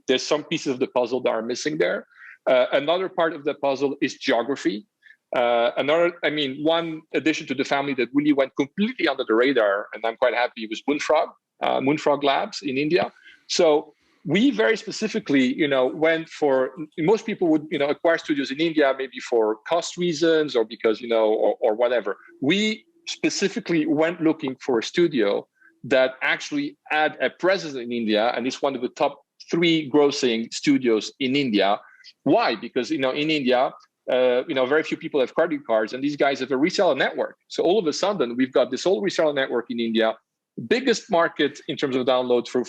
there's some pieces of the puzzle that are missing there. Another part of the puzzle is geography. One addition to the family that really went completely under the radar, and I'm quite happy, was Moonfrog Labs in India. So we very specifically, went for, most people would, acquire studios in India, maybe for cost reasons or because, or whatever. We specifically went looking for a studio that actually had a presence in India, and it's one of the top 3 grossing studios in India. Why? Because, in India, very few people have credit cards, and these guys have a reseller network. So all of a sudden, we've got this whole reseller network in India, biggest market in terms of downloads for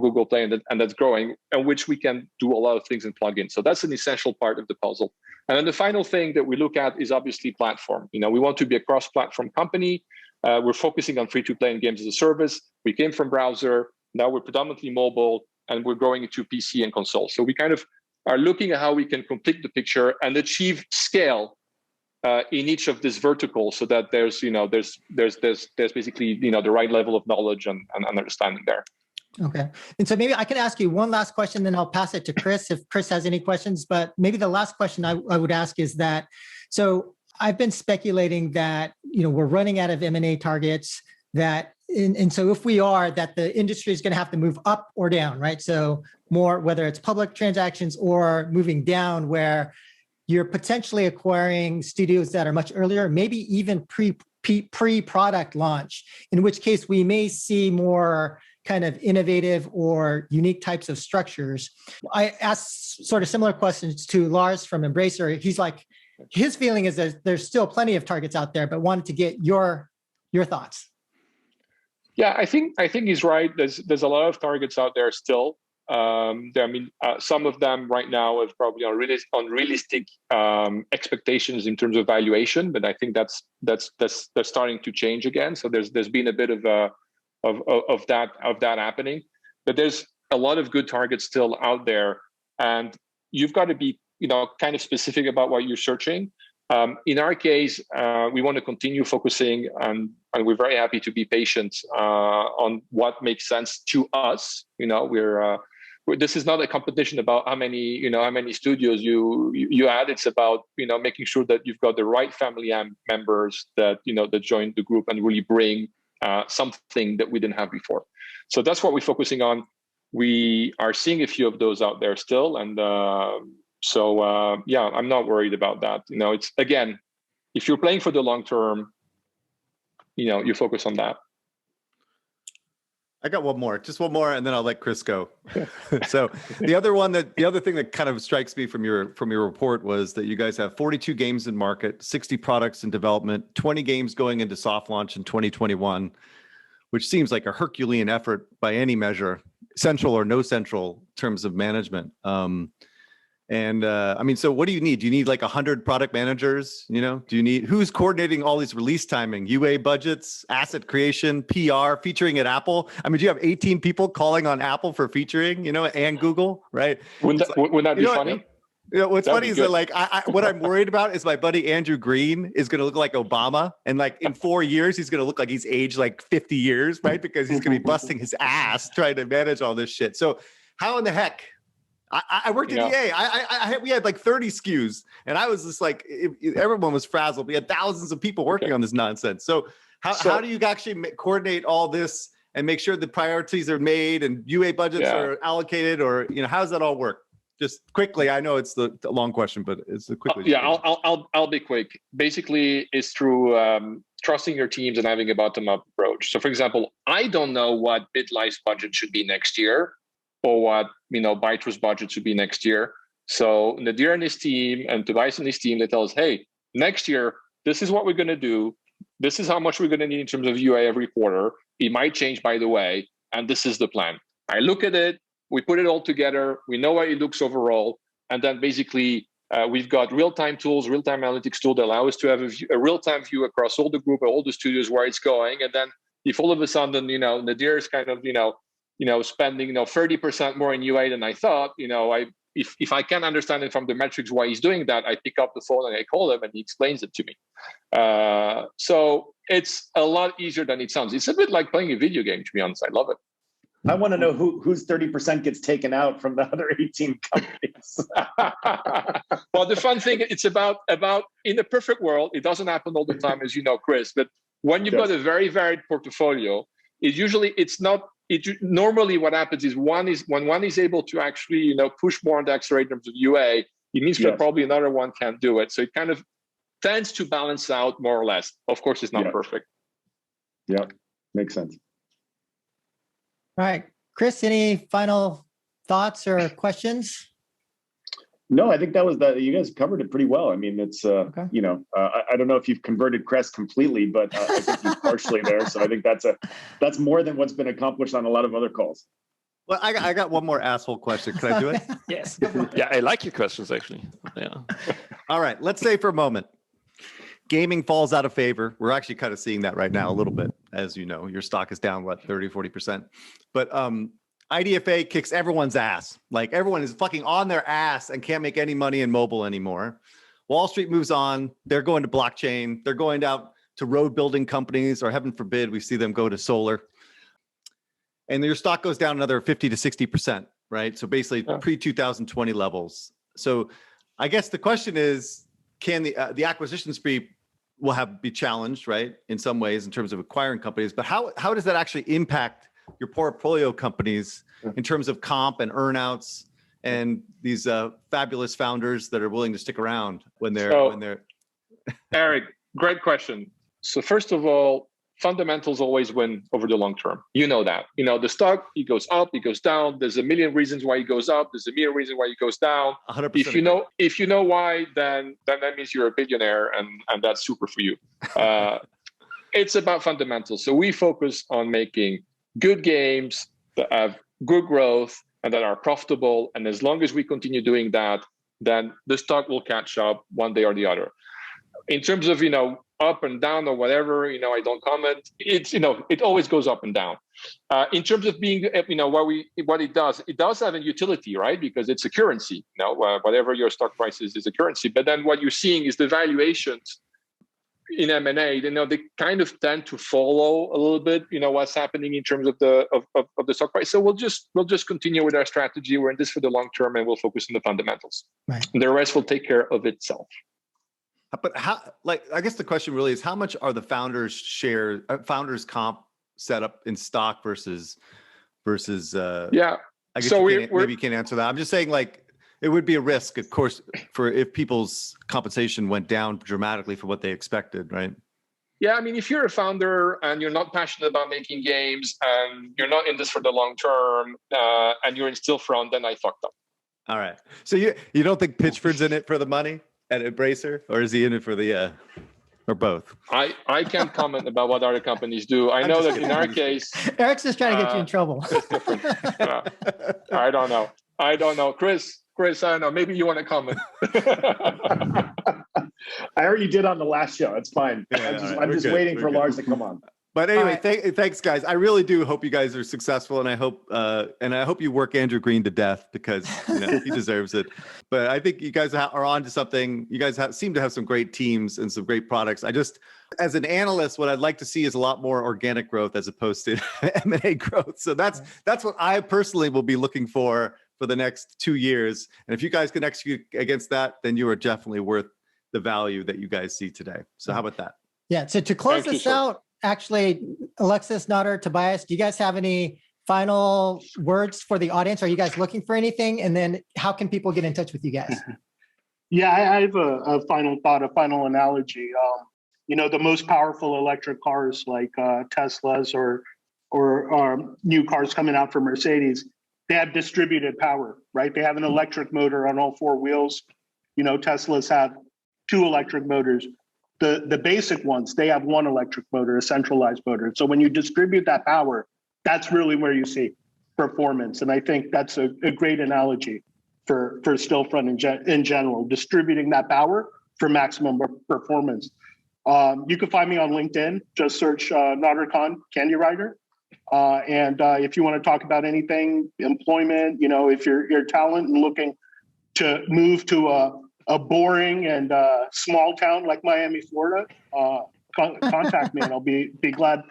Google Play, and that's growing, and which we can do a lot of things and plug in. So that's an essential part of the puzzle. And then the final thing that we look at is obviously platform. We want to be a cross-platform company. We're focusing on free-to-play and games as a service. We came from browser. Now we're predominantly mobile, and we're growing into PC and console. So we kind of are looking at how we can complete the picture and achieve scale in each of these verticals, so that there's basically the right level of knowledge and understanding there. Okay, and so maybe I can ask you one last question, then I'll pass it to Chris if Chris has any questions. But maybe the last question I would ask is that, so I've been speculating that we're running out of M&A targets, and so if we are, that the industry is going to have to move up or down, right? So more, whether it's public transactions or moving down, where you're potentially acquiring studios that are much earlier, maybe even pre-product launch, in which case we may see more kind of innovative or unique types of structures. I asked sort of similar questions to Lars from Embracer. He's like, his feeling is that there's still plenty of targets out there, but wanted to get your thoughts. Yeah, I think he's right. There's a lot of targets out there still. Some of them right now have probably unrealistic expectations in terms of valuation, but I think that's starting to change again. So there's been a bit of that happening, but there's a lot of good targets still out there, and you've got to be kind of specific about what you're searching. In our case, we want to continue focusing and we're very happy to be patient on what makes sense to us. This is not a competition about how many studios you add. It's about making sure that you've got the right family members that that join the group and really bring something that we didn't have before. So that's what we're focusing on. We are seeing a few of those out there still, and I'm not worried about that. It's, again, if you're playing for the long term, you focus on that. I got just one more, and then I'll let Chris go. So the other thing that kind of strikes me from your report was that you guys have 42 games in market, 60 products in development, 20 games going into soft launch in 2021, which seems like a Herculean effort by any measure, central or no central terms of management. So what do you need? Do you need like 100 product managers? Do you need, who's coordinating all these release timing, UA budgets, asset creation, PR, featuring at Apple? Do you have 18 people calling on Apple for featuring, and Google, right? Wouldn't that be funny? What's funny is that what I'm worried about is my buddy Andrew Green is going to look like Obama, and in 4 years he's going to look like he's aged 50 years, right? Because he's going to be busting his ass trying to manage all this shit. So how in the heck? I worked at EA. We had 30 SKUs, and I was just everyone was frazzled. We had thousands of people working on this nonsense. So how do you actually coordinate all this and make sure the priorities are made and UA budgets are allocated, or how does that all work? Just quickly. I know it's the long question, but it's quickly. I'll be quick. Basically, it's through trusting your teams and having a bottom-up approach. So, for example, I don't know what BitLife's budget should be next year, or what Byte's budget should be next year. So Nadir and his team and Tobias and his team, they tell us, hey, next year, this is what we're going to do. This is how much we're going to need in terms of UA every quarter. It might change, by the way, and this is the plan. I look at it, we put it all together, we know how it looks overall, and then basically we've got real-time tools, real-time analytics tools that allow us to have a real-time view across all the group, all the studios, where it's going. And then if all of a sudden, Nadir is kind of, spending, 30% more in UA than I thought, if I can understand it from the metrics why he's doing that, I pick up the phone and I call him and he explains it to me. So it's a lot easier than it sounds. It's a bit like playing a video game, to be honest. I love it. I want to know whose 30% gets taken out from the other 18 companies. Well, the fun thing, it's about in the perfect world, it doesn't happen all the time, as you know, Chris, but when you've got a very varied portfolio, normally what happens is when one is able to actually, push more on the accelerator in terms of UA, it means that probably another one can't do it. So it kind of tends to balance out more or less. Of course, it's not perfect. Yeah, makes sense. All right, Chris, any final thoughts or questions? No, I think you guys covered it pretty well. I mean, it's, I don't know if you've converted Crest completely, but I think he's partially there. So I think that's more than what's been accomplished on a lot of other calls. Well, I got one more asshole question. Can I do it? Yes. Yeah, I like your questions, actually. Yeah. All right, let's say for a moment, gaming falls out of favor. We're actually kind of seeing that right now a little bit. As you know, your stock is down, 30, 40%. But IDFA kicks everyone's ass. Like everyone is fucking on their ass and can't make any money in mobile anymore. Wall Street moves on. They're going to blockchain. They're going out to road building companies, or heaven forbid, we see them go to solar. And your stock goes down another 50 to 60%, right? So basically pre-2020 levels. So I guess the question is, can the acquisition spree will be challenged, right? In some ways in terms of acquiring companies, but how does that actually impact your portfolio companies in terms of comp and earnouts and these fabulous founders that are willing to stick around when they're Eric, great question. So first of all, fundamentals always win over the long term. You know that. The stock, it goes up, it goes down. There's a million reasons why it goes up. There's a million reasons why it goes down. 100%. If you know why, then that means you're a billionaire, and that's super for you. It's about fundamentals. So we focus on making good games that have good growth and that are profitable. And as long as we continue doing that, then the stock will catch up one day or the other. In terms of, up and down or whatever, I don't comment. It's, it always goes up and down. In terms of being, what it does have a utility, right? Because it's a currency. Whatever your stock price is a currency. But then what you're seeing is the valuations in M&A, they kind of tend to follow a little bit, what's happening in terms of the stock price. So we'll just continue with our strategy. We're in this for the long term, and we'll focus on the fundamentals. Right. The rest will take care of itself. But I guess the question really is, how much are the founders comp set up in stock versus yeah. I guess so maybe you can't answer that. I'm just saying, it would be a risk, of course, if people's compensation went down dramatically for what they expected, right? Yeah, I mean, if you're a founder and you're not passionate about making games and you're not in this for the long term, and you're in Stillfront, then I fucked up. All right. So you don't think Pitchford's in it for the money at Embracer, or is he in it for the or both? I can't comment about what other companies do. I know that in our case, Eric's just trying to get you in trouble. It's different. I don't know. Chris, I don't know. Maybe you want to comment. I already did on the last show. It's fine. Yeah, I'm just waiting for Lars to come on. But anyway, thanks, guys. I really do hope you guys are successful, and I hope you work Andrew Green to death, because he deserves it. But I think you guys are on to something. You guys seem to have some great teams and some great products. As an analyst, what I'd like to see is a lot more organic growth as opposed to M&A growth. So that's what I personally will be looking for the next 2 years. And if you guys can execute against that, then you are definitely worth the value that you guys see today. So how about that? Yeah. So to close this out, actually, Alexis, Nader, Tobias, do you guys have any final words for the audience? Are you guys looking for anything? And then how can people get in touch with you guys? Yeah, I have a final thought, a final analogy. The most powerful electric cars like Teslas or new cars coming out from Mercedes, they have distributed power, right? They have an electric motor on all four wheels. Teslas have 2 electric motors. The basic ones, they have 1 electric motor, a centralized motor. So when you distribute that power, that's really where you see performance. And I think that's a great analogy for Stillfront in general, distributing that power for maximum performance. You can find me on LinkedIn, just search Nader Candy Rider. And if you want to talk about anything, employment, if you're talent and looking to move to a boring and small town like Miami, Florida, contact me and I'll be glad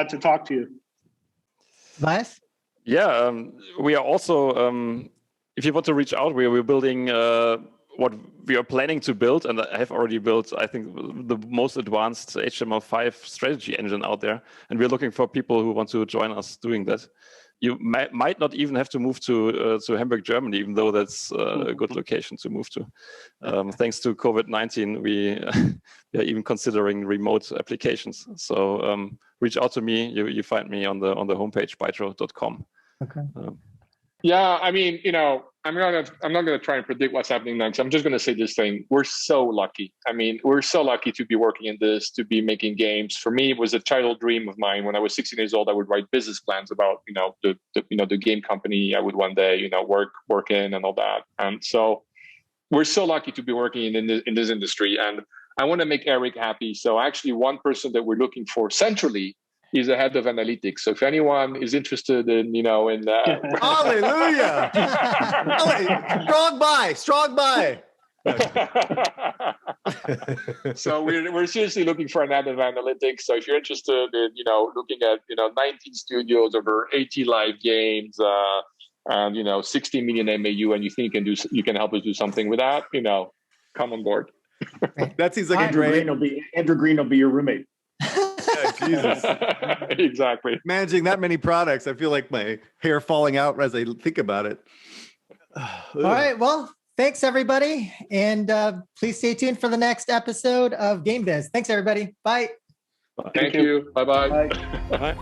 to talk to you. Vice? Yeah, we are also, if you want to reach out, we're building what we are planning to build, and I have already built, I think, the most advanced HTML5 strategy engine out there. And we're looking for people who want to join us doing that. You might not even have to move to Hamburg, Germany, even though that's a good location to move to. Thanks to COVID-19, we are even considering remote applications. So reach out to me. You find me on the homepage bytro.com. Okay. Yeah, I mean, I'm not gonna try and predict what's happening next. I'm just gonna say this thing: we're so lucky. I mean, we're so lucky to be working in this, to be making games. For me, it was a childhood dream of mine. When I was 16 years old, I would write business plans about the game company I would one day work in and all that. And so we're so lucky to be working in this industry. And I want to make Eric happy. So actually, one person that we're looking for centrally is the head of analytics. So if anyone is interested in, Hallelujah! Strong buy. So we're seriously looking for an head of analytics. So if you're interested in, looking at, 19 studios over 80 live games, and 60 million MAU, and you think you can help us do something with that, come on board. That seems like Andrew Green will be your roommate. Jesus. Exactly. Managing that many products, I feel like my hair falling out as I think about it. All right. Well, thanks, everybody. And please stay tuned for the next episode of Game Biz. Thanks, everybody. Bye. Thank you. Bye-bye. Bye. Bye.